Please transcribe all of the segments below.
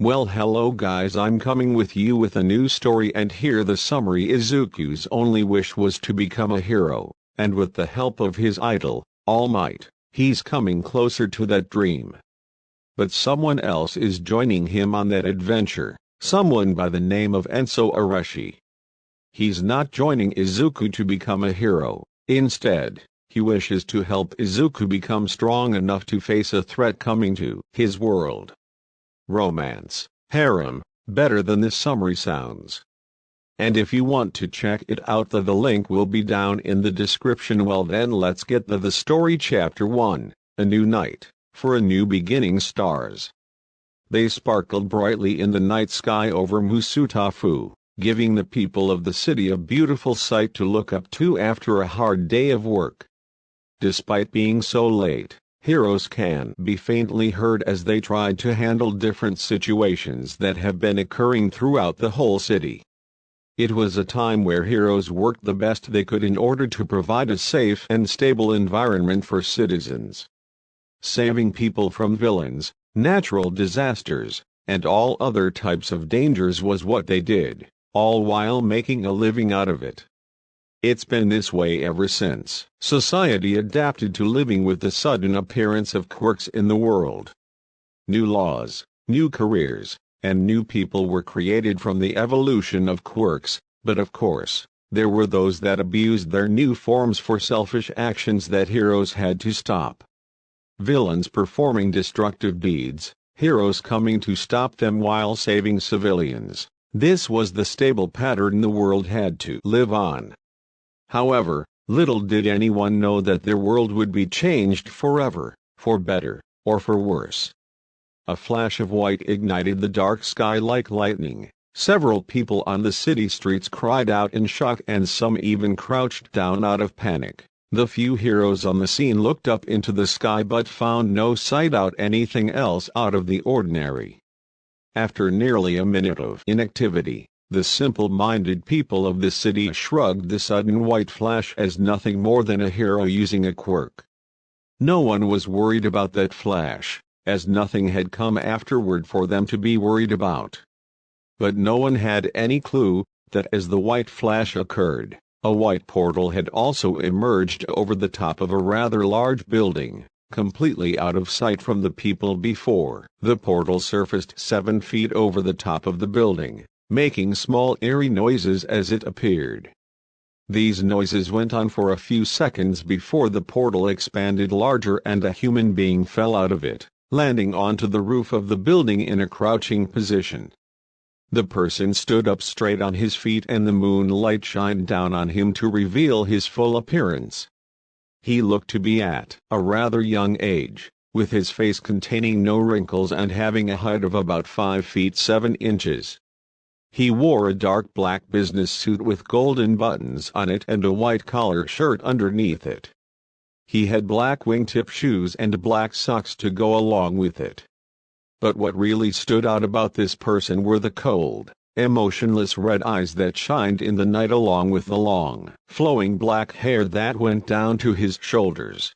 Well, hello guys, I'm coming with you with a new story, and here the summary. Izuku's only wish was to become a hero, and with the help of his idol, All Might, he's coming closer to that dream. But someone else is joining him on that adventure, someone by the name of Enso Arashi. He's not joining Izuku to become a hero. Instead, he wishes to help Izuku become strong enough to face a threat coming to his world. Romance, harem, better than this summary sounds. And if you want to check it out, the link will be down in the description. Well then, let's get the story. Chapter 1, A New Night, for a New Beginning. Stars. They sparkled brightly in the night sky over Musutafu, giving the people of the city a beautiful sight to look up to after a hard day of work. Despite being so late, heroes can be faintly heard as they tried to handle different situations that have been occurring throughout the whole city. It was a time where heroes worked the best they could in order to provide a safe and stable environment for citizens. Saving people from villains, natural disasters, and all other types of dangers was what they did, all while making a living out of it. It's been this way ever since society adapted to living with the sudden appearance of quirks in the world. New laws, new careers, and new people were created from the evolution of quirks, but of course, there were those that abused their new forms for selfish actions that heroes had to stop. Villains performing destructive deeds, heroes coming to stop them while saving civilians. This was the stable pattern the world had to live on. However, little did anyone know that their world would be changed forever, for better, or for worse. A flash of white ignited the dark sky like lightning. Several people on the city streets cried out in shock, and some even crouched down out of panic. The few heroes on the scene looked up into the sky but found no sight out anything else out of the ordinary. After nearly a minute of inactivity, the simple-minded people of the city shrugged the sudden white flash as nothing more than a hero using a quirk. No one was worried about that flash, as nothing had come afterward for them to be worried about. But no one had any clue that as the white flash occurred, a white portal had also emerged over the top of a rather large building, completely out of sight from the people before. The portal surfaced 7 feet over the top of the building, making small eerie noises as it appeared. These noises went on for a few seconds before the portal expanded larger and a human being fell out of it, landing onto the roof of the building in a crouching position. The person stood up straight on his feet, and the moonlight shined down on him to reveal his full appearance. He looked to be at a rather young age, with his face containing no wrinkles and having a height of about 5 feet 7 inches. He wore a dark black business suit with golden buttons on it and a white collar shirt underneath it. He had black wingtip shoes and black socks to go along with it. But what really stood out about this person were the cold, emotionless red eyes that shined in the night, along with the long, flowing black hair that went down to his shoulders.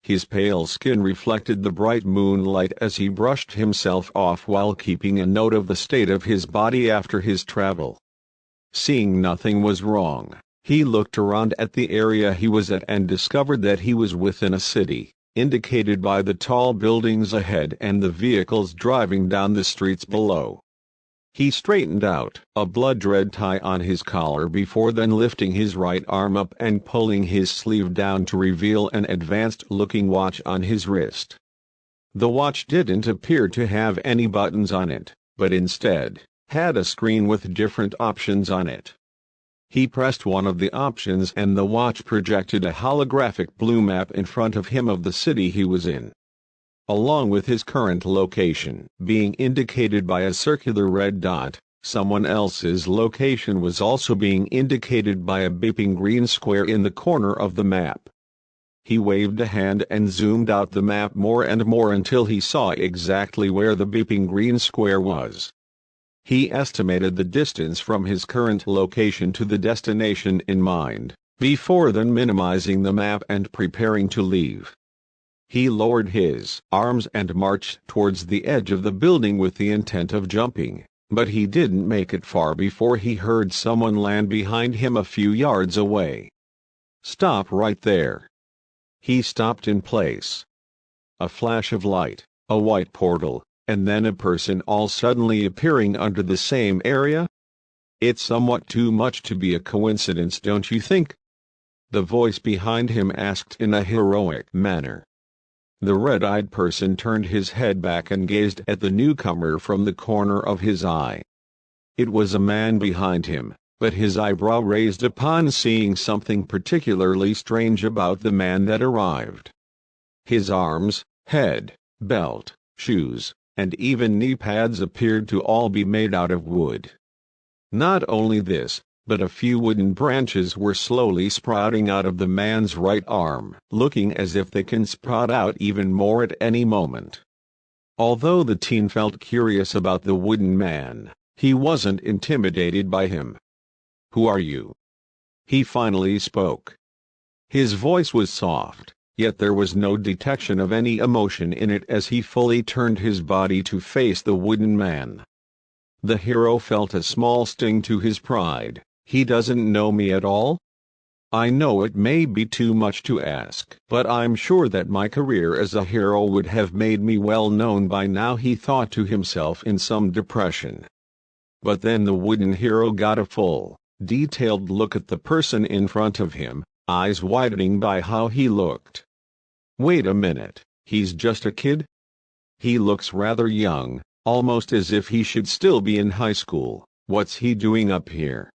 His pale skin reflected the bright moonlight as he brushed himself off while keeping a note of the state of his body after his travel. Seeing nothing was wrong, he looked around at the area he was at and discovered that he was within a city, indicated by the tall buildings ahead and the vehicles driving down the streets below. He straightened out a blood-red tie on his collar before then lifting his right arm up and pulling his sleeve down to reveal an advanced-looking watch on his wrist. The watch didn't appear to have any buttons on it, but instead had a screen with different options on it. He pressed one of the options and the watch projected a holographic blue map in front of him of the city he was in. Along with his current location being indicated by a circular red dot, someone else's location was also being indicated by a beeping green square in the corner of the map. He waved a hand and zoomed out the map more and more until he saw exactly where the beeping green square was. He estimated the distance from his current location to the destination in mind, before then minimizing the map and preparing to leave. He lowered his arms and marched towards the edge of the building with the intent of jumping, but he didn't make it far before he heard someone land behind him a few yards away. "Stop right there." He stopped in place. A flash of light, a white portal, and then a person all suddenly appearing under the same area? It's somewhat too much to be a coincidence, don't you think? The voice behind him asked in a heroic manner. The red-eyed person turned his head back and gazed at the newcomer from the corner of his eye. It was a man behind him, but his eyebrow raised upon seeing something particularly strange about the man that arrived. His arms, head, belt, shoes, and even knee pads appeared to all be made out of wood. Not only this, but a few wooden branches were slowly sprouting out of the man's right arm, looking as if they can sprout out even more at any moment. Although the teen felt curious about the wooden man, he wasn't intimidated by him. "Who are you?" he finally spoke. His voice was soft, yet there was no detection of any emotion in it as he fully turned his body to face the wooden man. The hero felt a small sting to his pride. "He doesn't know me at all? I know it may be too much to ask, but I'm sure that my career as a hero would have made me well known by now," he thought to himself in some depression. But then the wooden hero got a full, detailed look at the person in front of him, eyes widening by how he looked. "Wait a minute, he's just a kid? He looks rather young, almost as if he should still be in high school. What's he doing up here?"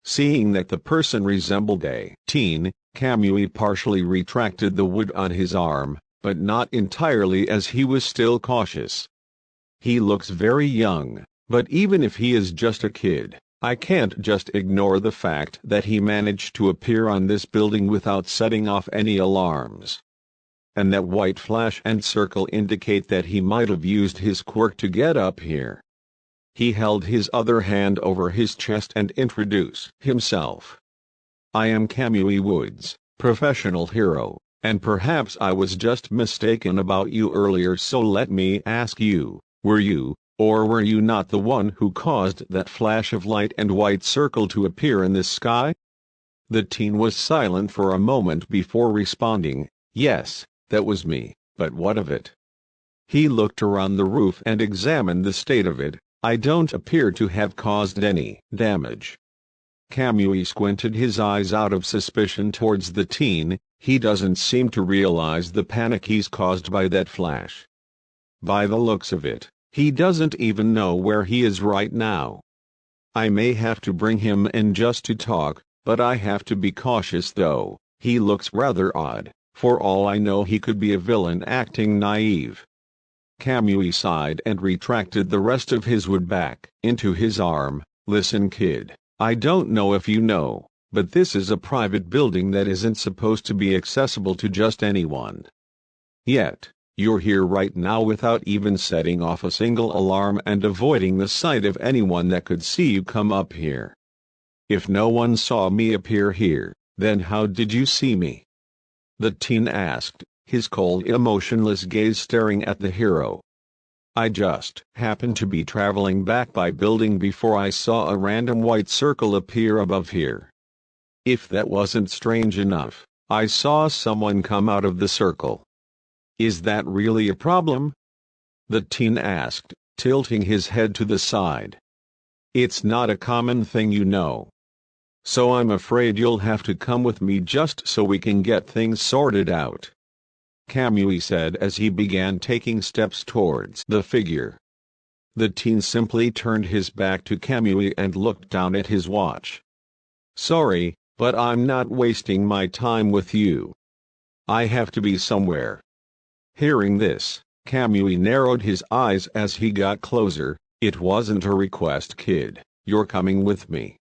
Seeing that the person resembled a teen, Kamui partially retracted the wood on his arm, but not entirely, as he was still cautious. "He looks very young, but even if he is just a kid, I can't just ignore the fact that he managed to appear on this building without setting off any alarms. And that white flash and circle indicate that he might have used his quirk to get up here." He held his other hand over his chest and introduced himself. "I am Kamui Woods, professional hero, and perhaps I was just mistaken about you earlier, so let me ask you, were you, or were you not the one who caused that flash of light and white circle to appear in the sky?" The teen was silent for a moment before responding, "Yes, that was me, but what of it?" He looked around the roof and examined the state of it. "I don't appear to have caused any damage." Kamui squinted his eyes out of suspicion towards the teen. "He doesn't seem to realize the panic he's caused by that flash. By the looks of it, he doesn't even know where he is right now. I may have to bring him in just to talk, but I have to be cautious though. He looks rather odd. For all I know, he could be a villain acting naive." Kamui sighed and retracted the rest of his wood back into his arm. "Listen, kid, I don't know if you know, but this is a private building that isn't supposed to be accessible to just anyone. Yet, you're here right now without even setting off a single alarm and avoiding the sight of anyone that could see you come up here. If no one saw me appear here, then how did you see me?" the teen asked, his cold, emotionless gaze staring at the hero. "I just happened to be traveling back by building before I saw a random white circle appear above here. If that wasn't strange enough, I saw someone come out of the circle." "Is that really a problem?" the teen asked, tilting his head to the side. "It's not a common thing, you know. So I'm afraid you'll have to come with me just so we can get things sorted out," Kamui said as he began taking steps towards the figure. The teen simply turned his back to Kamui and looked down at his watch. "Sorry, but I'm not wasting my time with you. I have to be somewhere." Hearing this, Kamui narrowed his eyes as he got closer. "It wasn't a request, kid. You're coming with me."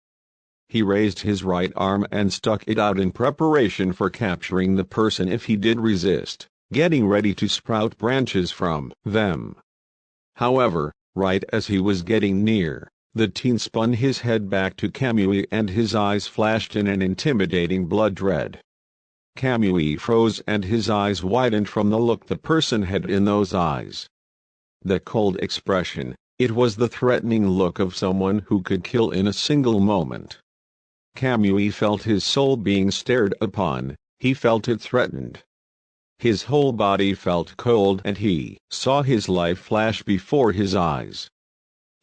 He raised his right arm and stuck it out in preparation for capturing the person if he did resist, getting ready to sprout branches from them. However, right as he was getting near, the teen spun his head back to Kamui and his eyes flashed in an intimidating blood red. Kamui froze and his eyes widened from the look the person had in those eyes. The cold expression, it was the threatening look of someone who could kill in a single moment. Kamui felt his soul being stared upon, he felt it threatened. His whole body felt cold and he saw his life flash before his eyes.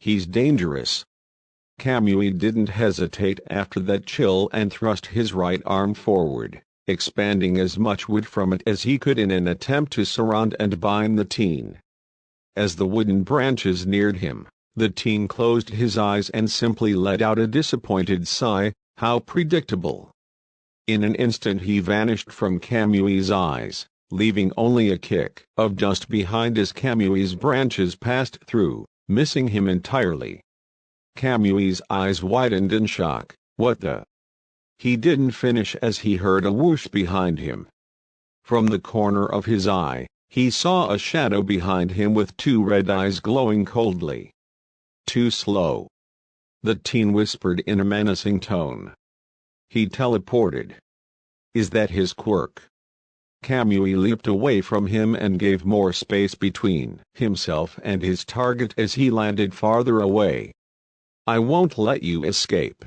He's dangerous. Kamui didn't hesitate after that chill and thrust his right arm forward, expanding as much wood from it as he could in an attempt to surround and bind the teen. As the wooden branches neared him, the teen closed his eyes and simply let out a disappointed sigh. How predictable. In an instant he vanished from Kamui's eyes, leaving only a kick of dust behind as Kamui's branches passed through, missing him entirely. Kamui's eyes widened in shock. What the? He didn't finish as he heard a whoosh behind him. From the corner of his eye, he saw a shadow behind him with two red eyes glowing coldly. Too slow. The teen whispered in a menacing tone. He teleported. Is that his quirk? Kamui leaped away from him and gave more space between himself and his target as he landed farther away. I won't let you escape.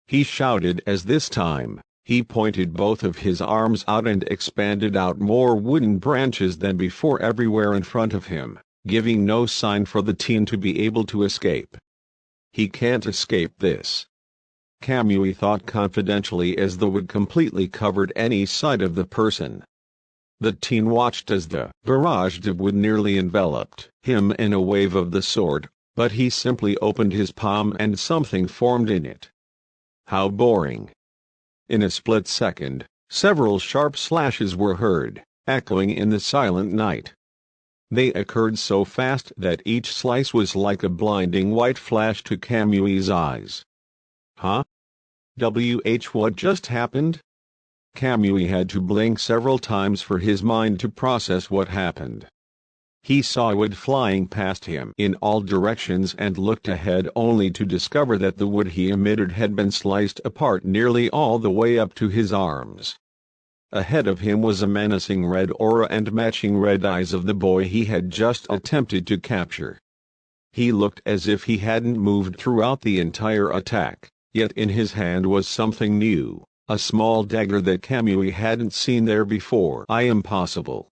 He shouted as this time, he pointed both of his arms out and expanded out more wooden branches than before everywhere in front of him, giving no sign for the teen to be able to escape. He can't escape this. Kamui thought confidentially as the wood completely covered any sight of the person. The teen watched as the barrage of wood nearly enveloped him in a wave of the sword, but he simply opened his palm and something formed in it. How boring. In a split second, several sharp slashes were heard, echoing in the silent night. They occurred so fast that each slice was like a blinding white flash to Kamui's eyes. Huh? What just happened? Kamui had to blink several times for his mind to process what happened. He saw wood flying past him in all directions and looked ahead only to discover that the wood he emitted had been sliced apart nearly all the way up to his arms. Ahead of him was a menacing red aura and matching red eyes of the boy he had just attempted to capture. He looked as if he hadn't moved throughout the entire attack, yet in his hand was something new, a small dagger that Kamui hadn't seen there before. Impossible.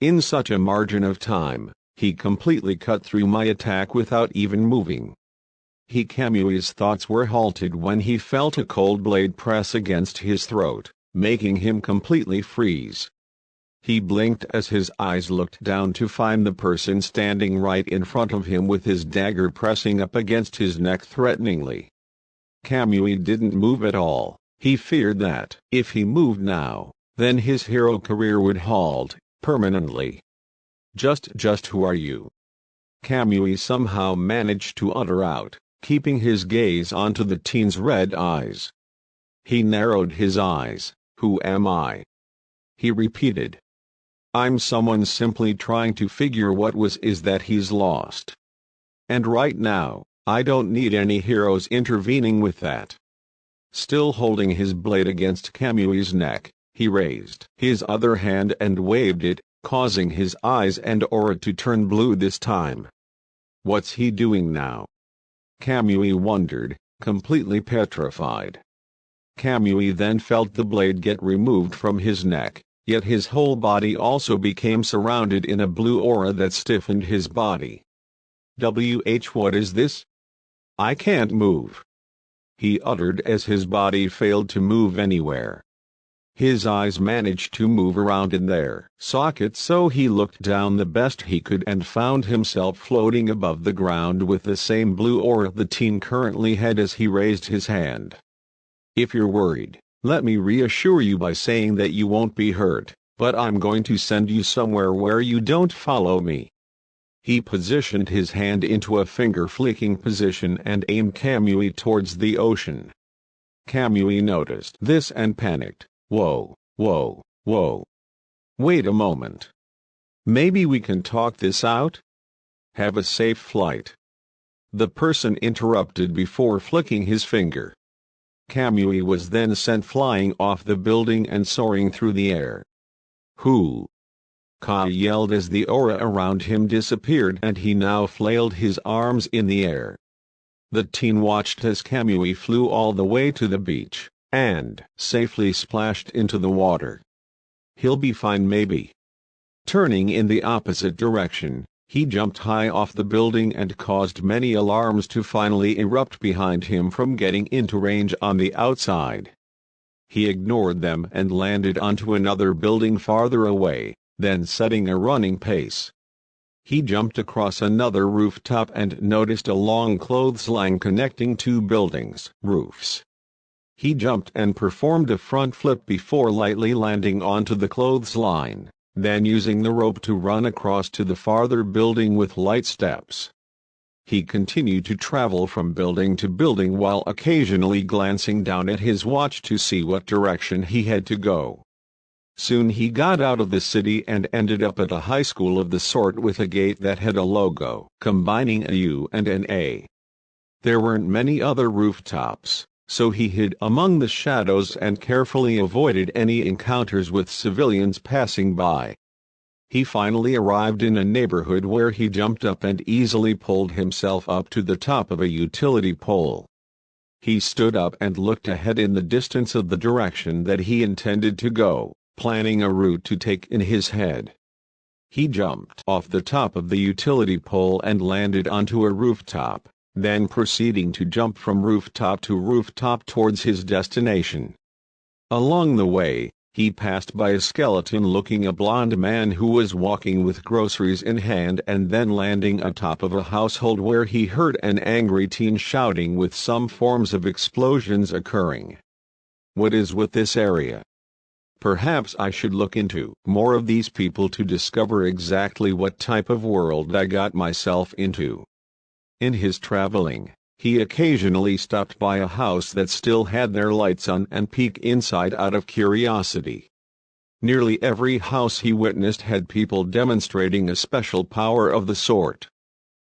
In such a margin of time, he completely cut through my attack without even moving. Kamui's thoughts were halted when he felt a cold blade press against his throat, making him completely freeze. He blinked as his eyes looked down to find the person standing right in front of him with his dagger pressing up against his neck threateningly. Kamui didn't move at all. He feared that, if he moved now, then his hero career would halt, permanently. Just who are you? Kamui somehow managed to utter out, keeping his gaze onto the teen's red eyes. He narrowed his eyes. Who am I? He repeated. I'm someone simply trying to figure what is that he's lost. And right now, I don't need any heroes intervening with that. Still holding his blade against Kamui's neck, he raised his other hand and waved it, causing his eyes and aura to turn blue this time. What's he doing now? Kamui wondered, completely petrified. Kamui then felt the blade get removed from his neck, yet his whole body also became surrounded in a blue aura that stiffened his body. What is this? I can't move. He uttered as his body failed to move anywhere. His eyes managed to move around in their sockets, so he looked down the best he could and found himself floating above the ground with the same blue aura the teen currently had as he raised his hand. If you're worried, let me reassure you by saying that you won't be hurt, but I'm going to send you somewhere where you don't follow me. He positioned his hand into a finger-flicking position and aimed Kamui towards the ocean. Kamui noticed this and panicked. Whoa. Wait a moment. Maybe we can talk this out? Have a safe flight. The person interrupted before flicking his finger. Kamui was then sent flying off the building and soaring through the air. "Who?" Kai yelled as the aura around him disappeared and he now flailed his arms in the air. The teen watched as Kamui flew all the way to the beach, and safely splashed into the water. "He'll be fine maybe." Turning in the opposite direction, he jumped high off the building and caused many alarms to finally erupt behind him from getting into range on the outside. He ignored them and landed onto another building farther away, then setting a running pace. He jumped across another rooftop and noticed a long clothesline connecting two buildings' roofs. He jumped and performed a front flip before lightly landing onto the clothesline, then using the rope to run across to the farther building with light steps. He continued to travel from building to building while occasionally glancing down at his watch to see what direction he had to go. Soon he got out of the city and ended up at a high school of the sort with a gate that had a logo combining a U and an A. There weren't many other rooftops, so he hid among the shadows and carefully avoided any encounters with civilians passing by. He finally arrived in a neighborhood where he jumped up and easily pulled himself up to the top of a utility pole. He stood up and looked ahead in the distance of the direction that he intended to go, planning a route to take in his head. He jumped off the top of the utility pole and landed onto a rooftop, then proceeding to jump from rooftop to rooftop towards his destination. Along the way, he passed by a skeleton-looking blonde man who was walking with groceries in hand and then landing atop of a household where he heard an angry teen shouting with some forms of explosions occurring. "What is with this area? Perhaps I should look into more of these people to discover exactly what type of world I got myself into." In his traveling, he occasionally stopped by a house that still had their lights on and peeked inside out of curiosity. Nearly every house he witnessed had people demonstrating a special power of the sort.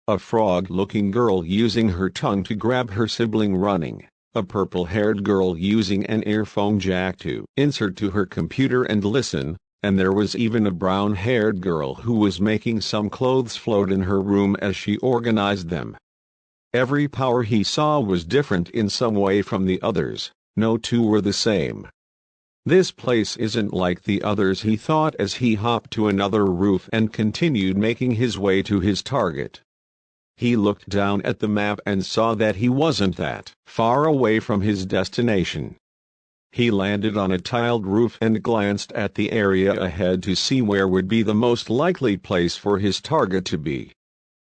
A frog-looking girl using her tongue to grab her sibling running. A purple-haired girl using an earphone jack to insert to her computer and listen, and there was even a brown-haired girl who was making some clothes float in her room as she organized them. Every power he saw was different in some way from the others, no two were the same. "This place isn't like the others," he thought as he hopped to another roof and continued making his way to his target. He looked down at the map and saw that he wasn't that far away from his destination. He landed on a tiled roof and glanced at the area ahead to see where would be the most likely place for his target to be.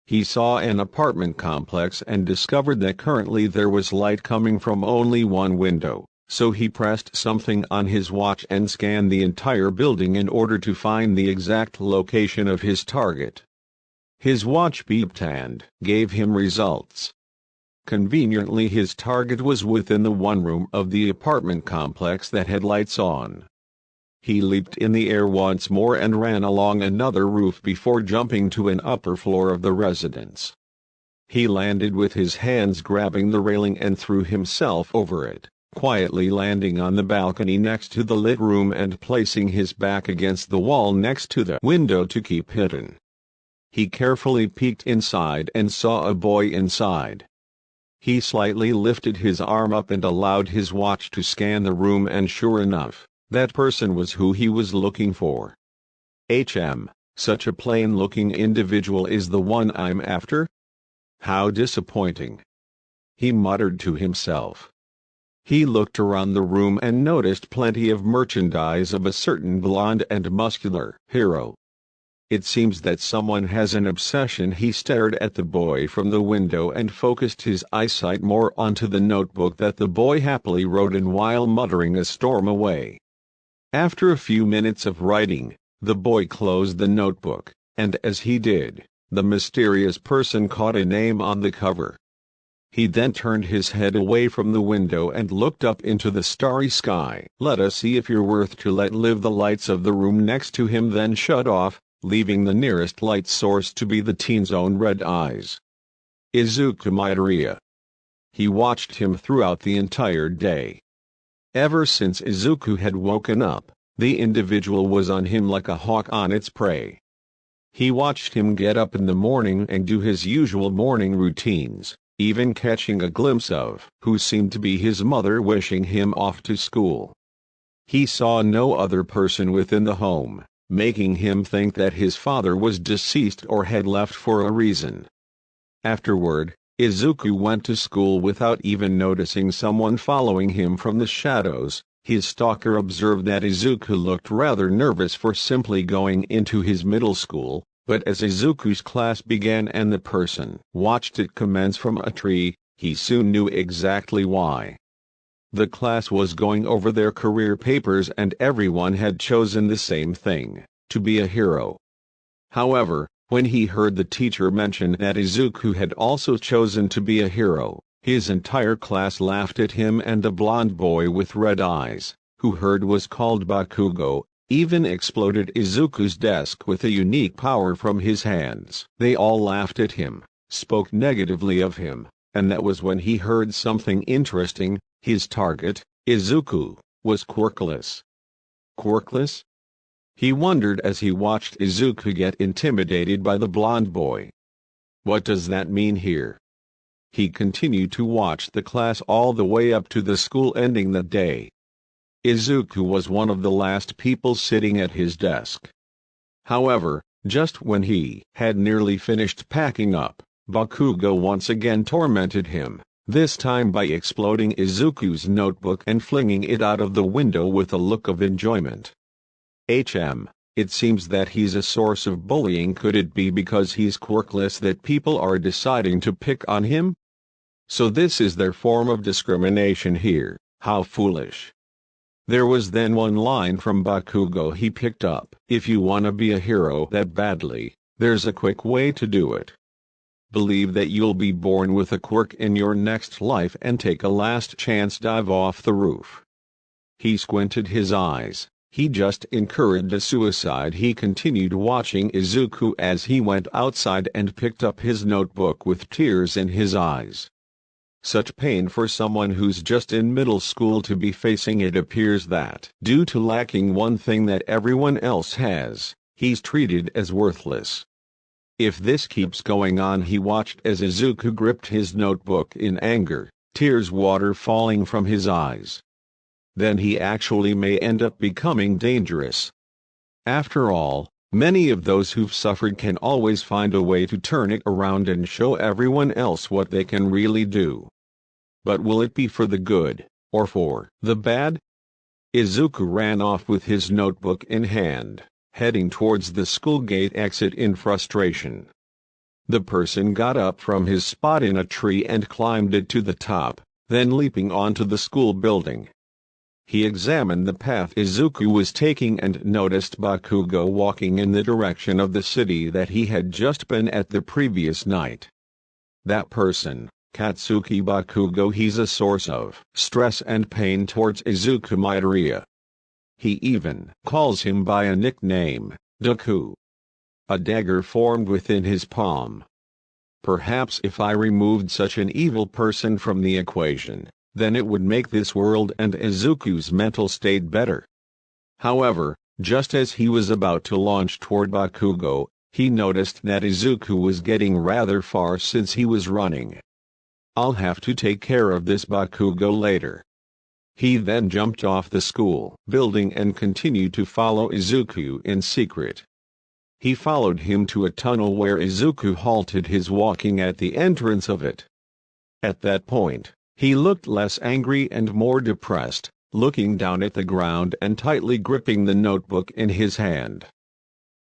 He saw an apartment complex and discovered that currently there was light coming from only one window, so he pressed something on his watch and scanned the entire building in order to find the exact location of his target. His watch beeped and gave him results. Conveniently, his target was within the one room of the apartment complex that had lights on. He leaped in the air once more and ran along another roof before jumping to an upper floor of the residence. He landed with his hands grabbing the railing and threw himself over it, quietly landing on the balcony next to the lit room and placing his back against the wall next to the window to keep hidden. He carefully peeked inside and saw a boy inside. He slightly lifted his arm up and allowed his watch to scan the room, and sure enough, that person was who he was looking for. Such a plain-looking individual is the one I'm after? How disappointing," he muttered to himself. He looked around the room and noticed plenty of merchandise of a certain blonde and muscular hero. It seems that someone has an obsession. He stared at the boy from the window and focused his eyesight more onto the notebook that the boy happily wrote in while muttering a storm away. After a few minutes of writing, the boy closed the notebook, and as he did, the mysterious person caught a name on the cover. He then turned his head away from the window and looked up into the starry sky. "Let us see if you're worth to let live." The lights of the room next to him then shut off, leaving the nearest light source to be the teen's own red eyes. Izuku Midoriya. He watched him throughout the entire day. Ever since Izuku had woken up, the individual was on him like a hawk on its prey. He watched him get up in the morning and do his usual morning routines, even catching a glimpse of who seemed to be his mother wishing him off to school. He saw no other person within the home, making him think that his father was deceased or had left for a reason. Afterward, Izuku went to school without even noticing someone following him from the shadows. His stalker observed that Izuku looked rather nervous for simply going into his middle school, but as Izuku's class began and the person watched it commence from a tree, he soon knew exactly why. The class was going over their career papers and everyone had chosen the same thing, to be a hero. However, when he heard the teacher mention that Izuku had also chosen to be a hero, his entire class laughed at him, and the blonde boy with red eyes, who heard was called Bakugo, even exploded Izuku's desk with a unique power from his hands. They all laughed at him, spoke negatively of him, and that was when he heard something interesting. His target, Izuku, was quirkless. Quirkless? He wondered as he watched Izuku get intimidated by the blonde boy. What does that mean here? He continued to watch the class all the way up to the school ending that day. Izuku was one of the last people sitting at his desk. However, just when he had nearly finished packing up, Bakugo once again tormented him, this time by exploding Izuku's notebook and flinging it out of the window with a look of enjoyment. It seems that he's a source of bullying. Could it be because he's quirkless that people are deciding to pick on him? So this is their form of discrimination here. How foolish. There was then one line from Bakugo he picked up. If you wanna be a hero that badly, there's a quick way to do it. Believe that you'll be born with a quirk in your next life and take a last chance dive off the roof. He squinted his eyes. He just encouraged a suicide. He continued watching Izuku as he went outside and picked up his notebook with tears in his eyes. Such pain for someone who's just in middle school to be facing. It appears that, due to lacking one thing that everyone else has, he's treated as worthless. If this keeps going on, he watched as Izuku gripped his notebook in anger, tears water falling from his eyes. Then he actually may end up becoming dangerous. After all, many of those who've suffered can always find a way to turn it around and show everyone else what they can really do. But will it be for the good, or for the bad? Izuku ran off with his notebook in hand, heading towards the school gate exit in frustration. The person got up from his spot in a tree and climbed it to the top, then leaping onto the school building. He examined the path Izuku was taking and noticed Bakugo walking in the direction of the city that he had just been at the previous night. That person, Katsuki Bakugo, he's a source of stress and pain towards Izuku Midoriya. He even calls him by a nickname, Deku. A dagger formed within his palm. Perhaps if I removed such an evil person from the equation, then it would make this world and Izuku's mental state better. However, just as he was about to launch toward Bakugo, he noticed that Izuku was getting rather far since he was running. I'll have to take care of this Bakugo later. He then jumped off the school building and continued to follow Izuku in secret. He followed him to a tunnel where Izuku halted his walking at the entrance of it. At that point, he looked less angry and more depressed, looking down at the ground and tightly gripping the notebook in his hand.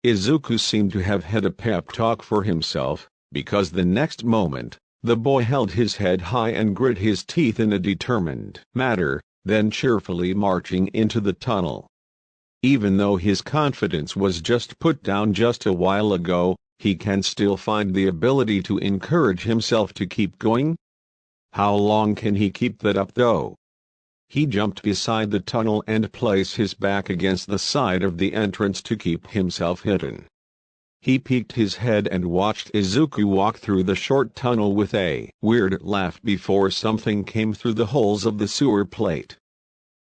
Izuku seemed to have had a pep talk for himself, because the next moment, the boy held his head high and grit his teeth in a determined manner, then cheerfully marching into the tunnel. Even though his confidence was just put down just a while ago, he can still find the ability to encourage himself to keep going. How long can he keep that up though? He jumped beside the tunnel and placed his back against the side of the entrance to keep himself hidden. He peeked his head and watched Izuku walk through the short tunnel with a weird laugh before something came through the holes of the sewer plate.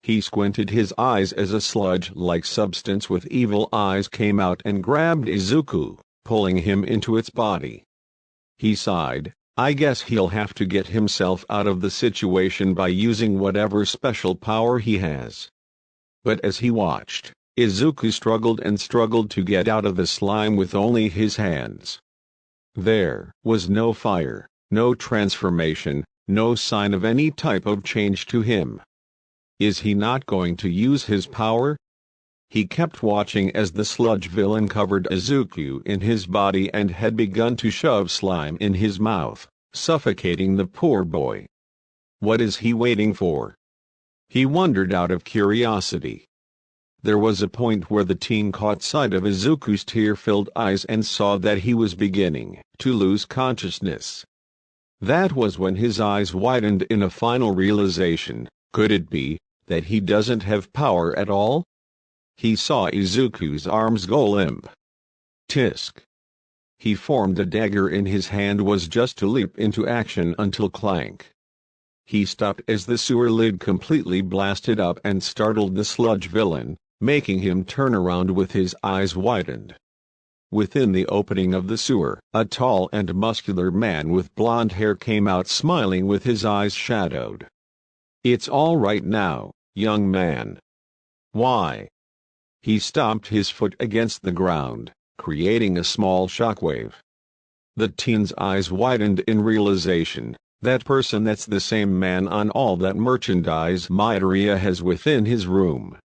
He squinted his eyes as a sludge-like substance with evil eyes came out and grabbed Izuku, pulling him into its body. He sighed. I guess he'll have to get himself out of the situation by using whatever special power he has. But as he watched, Izuku struggled and struggled to get out of the slime with only his hands. There was no fire, no transformation, no sign of any type of change to him. Is he not going to use his power? He kept watching as the sludge villain covered Izuku in his body and had begun to shove slime in his mouth, suffocating the poor boy. What is he waiting for? He wondered out of curiosity. There was a point where the teen caught sight of Izuku's tear-filled eyes and saw that he was beginning to lose consciousness. That was when his eyes widened in a final realization. Could it be that he doesn't have power at all? He saw Izuku's arms go limp. Tisk. He formed a dagger in his hand was just to leap into action until clank. He stopped as the sewer lid completely blasted up and startled the sludge villain, making him turn around with his eyes widened. Within the opening of the sewer, a tall and muscular man with blonde hair came out smiling with his eyes shadowed. It's all right now, young man. Why? He stomped his foot against the ground, creating a small shockwave. The teen's eyes widened in realization. That person, that's the same man on all that merchandise Midoriya has within his room.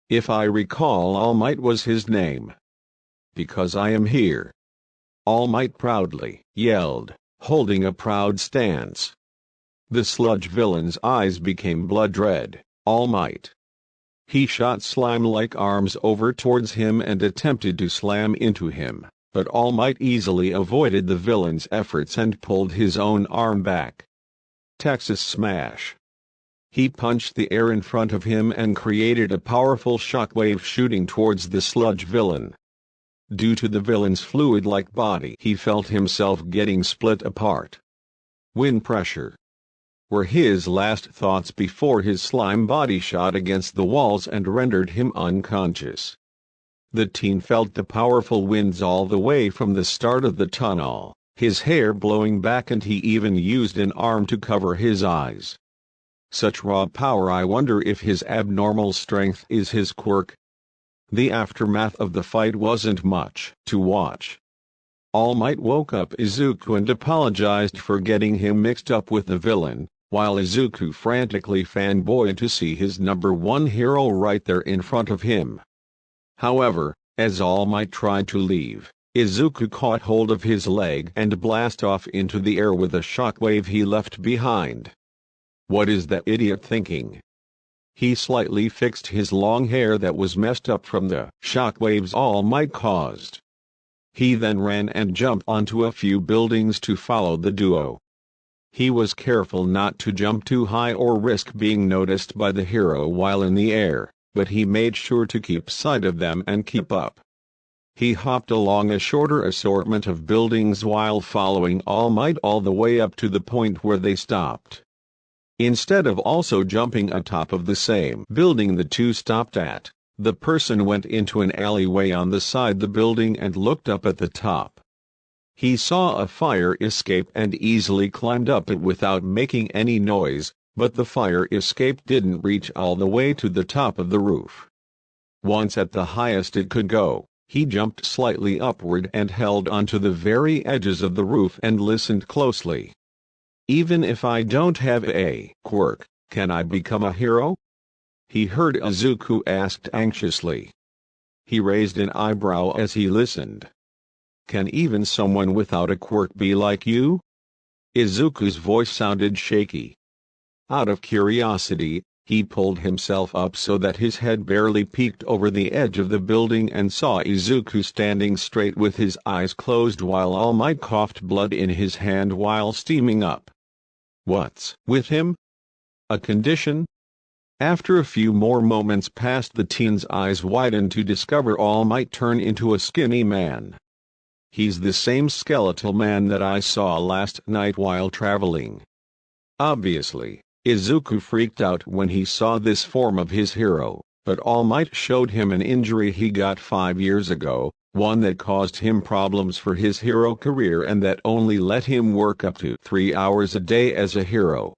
If I recall, All Might was his name. Because I am here. All Might proudly yelled, holding a proud stance. The sludge villain's eyes became blood red. All Might. He shot slime-like arms over towards him and attempted to slam into him, but All Might easily avoided the villain's efforts and pulled his own arm back. Texas Smash. He punched the air in front of him and created a powerful shockwave shooting towards the sludge villain. Due to the villain's fluid-like body, he felt himself getting split apart. Wind pressure were his last thoughts before his slime body shot against the walls and rendered him unconscious. The teen felt the powerful winds all the way from the start of the tunnel, his hair blowing back, and he even used an arm to cover his eyes. Such raw power. I wonder if his abnormal strength is his quirk. The aftermath of the fight wasn't much to watch. All Might woke up Izuku and apologized for getting him mixed up with the villain, while Izuku frantically fanboyed to see his number one hero right there in front of him. However, as All Might tried to leave, Izuku caught hold of his leg and blasted off into the air with a shockwave he left behind. What is that idiot thinking? He slightly fixed his long hair that was messed up from the shockwaves All Might caused. He then ran and jumped onto a few buildings to follow the duo. He was careful not to jump too high or risk being noticed by the hero while in the air, but he made sure to keep sight of them and keep up. He hopped along a shorter assortment of buildings while following All Might all the way up to the point where they stopped. Instead of also jumping atop of the same building the two stopped at, the person went into an alleyway on the side the building and looked up at the top. He saw a fire escape and easily climbed up it without making any noise, but the fire escape didn't reach all the way to the top of the roof. Once at the highest it could go, he jumped slightly upward and held onto the very edges of the roof and listened closely. Even if I don't have a quirk, can I become a hero? He heard Izuku asked anxiously. He raised an eyebrow as he listened. Can even someone without a quirk be like you? Izuku's voice sounded shaky. Out of curiosity, he pulled himself up so that his head barely peeked over the edge of the building and saw Izuku standing straight with his eyes closed while All Might coughed blood in his hand while steaming up. What's with him? A condition? After a few more moments passed, the teen's eyes widened to discover All Might turn into a skinny man. He's the same skeletal man that I saw last night while traveling. Obviously, Izuku freaked out when he saw this form of his hero, but All Might showed him an injury he got 5 years ago, one that caused him problems for his hero career and that only let him work up to 3 hours a day as a hero.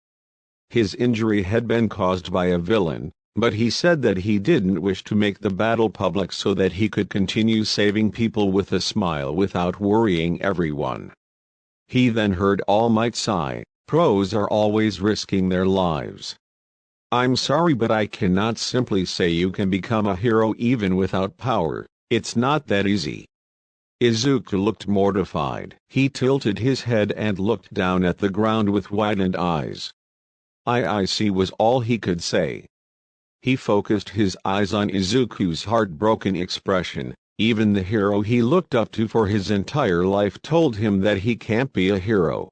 His injury had been caused by a villain, but he said that he didn't wish to make the battle public so that he could continue saving people with a smile without worrying everyone. He then heard All Might sigh, "Pros are always risking their lives. I'm sorry, but I cannot simply say you can become a hero even without power. It's not that easy." Izuku looked mortified. He tilted his head and looked down at the ground with widened eyes. I see was all he could say. He focused his eyes on Izuku's heartbroken expression. Even the hero he looked up to for his entire life told him that he can't be a hero.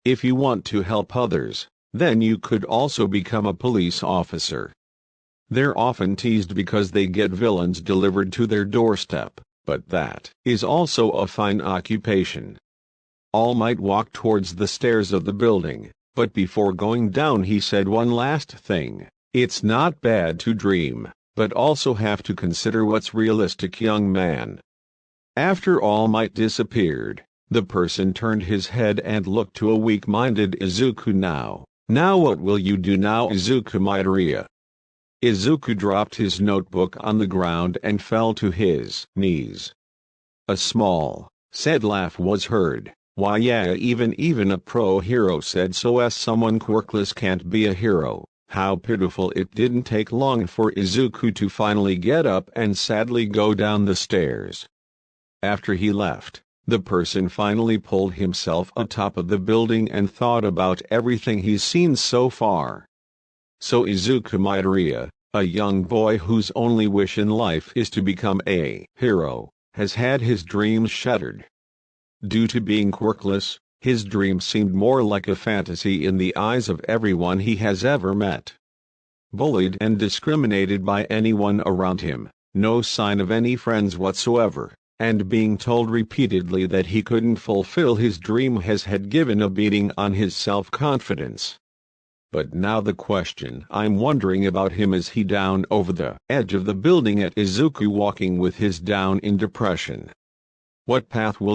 If you want to help others, then you could also become a police officer. They're often teased because they get villains delivered to their doorstep, but that is also a fine occupation. All Might walk towards the stairs of the building, but before going down he said one last thing. It's not bad to dream, but also have to consider what's realistic, young man. After All Might disappeared, the person turned his head and looked to a weak-minded Izuku. Now what will you do now, Izuku Midoriya?" Izuku dropped his notebook on the ground and fell to his knees. A small, sad laugh was heard. "Why yeah, even a pro hero said so, as someone quirkless can't be a hero." How pitiful. It didn't take long for Izuku to finally get up and sadly go down the stairs. After he left, the person finally pulled himself atop of the building and thought about everything he's seen so far. So Izuku Midoriya, a young boy whose only wish in life is to become a hero, has had his dreams shattered. Due to being quirkless, his dream seemed more like a fantasy in the eyes of everyone he has ever met. Bullied and discriminated by anyone around him, no sign of any friends whatsoever, and being told repeatedly that he couldn't fulfill his dream had given a beating on his self-confidence. But now the question I'm wondering about him is he down over the edge of the building at Izuku walking with his down in depression? What path will